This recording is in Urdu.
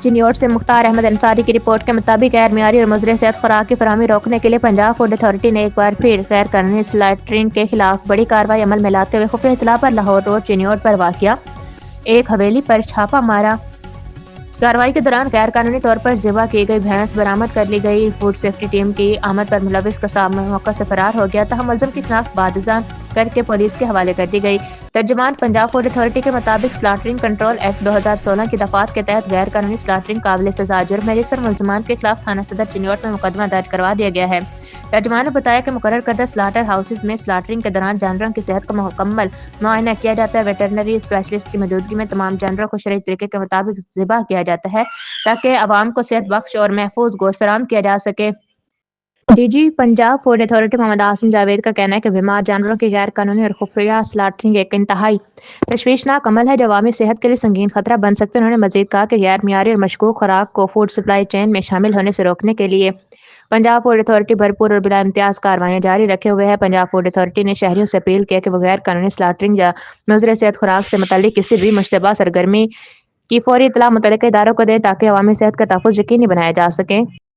چنیوٹ سے مختار احمد انصاری کی رپورٹ کے مطابق غیر معیاری اور مضر صحت خوراک کی فراہمی روکنے کے لیے پنجاب فوڈ اتھارٹی نے ایک بار پھر غیر قانونی سلائٹرنگ کے خلاف بڑی کارروائی عمل میں لاتے ہوئے خفیہ اطلاع پر لاہور روڈ چنیوٹ پر واقع ایک حویلی پر چھاپہ مارا۔ کارروائی کے دوران غیر قانونی طور پر ذبح کی گئی بھینس برآمد کر لی گئی۔ فوڈ سیفٹی ٹیم کی آمد پر ملوث قصاب موقع سے فرار ہو گیا، تاہم ملزم کی شناخت بعد ازاں کر کے پولیس کے حوالے کر دی گئی۔ ترجمان پنجاب فوڈ اتھارٹی کے مطابق سلائٹرنگ کنٹرول ایکٹ 2016 کی دفعات کے تحت غیر قانونی سلائٹرنگ قابل سزا جرم ہے، جس پر ملزمان کے خلاف تھانہ صدر چنیوٹ میں مقدمہ درج کروا دیا گیا ہے۔ ترجمان نے بتایا کہ مقرر کردہ سلاٹر ہاؤسز میں سلائٹرنگ کے دوران جانوروں کی صحت کا مکمل معائنہ کیا جاتا ہے۔ ویٹرنری اسپیشلسٹ کی موجودگی میں تمام جانوروں کو شرعی طریقے کے مطابق ذبح کیا جاتا ہے تاکہ عوام کو صحت بخش اور محفوظ گوشت فراہم کیا جا سکے۔ D G Punjab food authority Muhammad Asim Javed کا کہنا ہے کہ بیمار جانوروں کی غیر قانونی اور خفیہ سلائٹرنگ ایک انتہائی تشویشناک عمل ہے جو عوامی صحت کے لیے سنگین خطرہ بن سکتے ہیں۔ انہوں نے مزید کہا کہ غیر معیاری اور مشکوک خوراک کو فوڈ سپلائی چین میں شامل ہونے سے روکنے کے لیے پنجاب فوڈ اتھارٹی بھرپور اور بلا امتیاز کارروائیاں جاری رکھے ہوئے ہے۔ پنجاب فوڈ اتھارٹی نے شہریوں سے اپیل کی کہ وہ غیر قانونی سلائٹرنگ یا مضر صحت خوراک سے متعلق کسی بھی مشتبہ سرگرمی کی فوری اطلاع متعلقہ اداروں کو دیں تاکہ عوامی صحت کا تحفظ یقینی بنایا جا سکے۔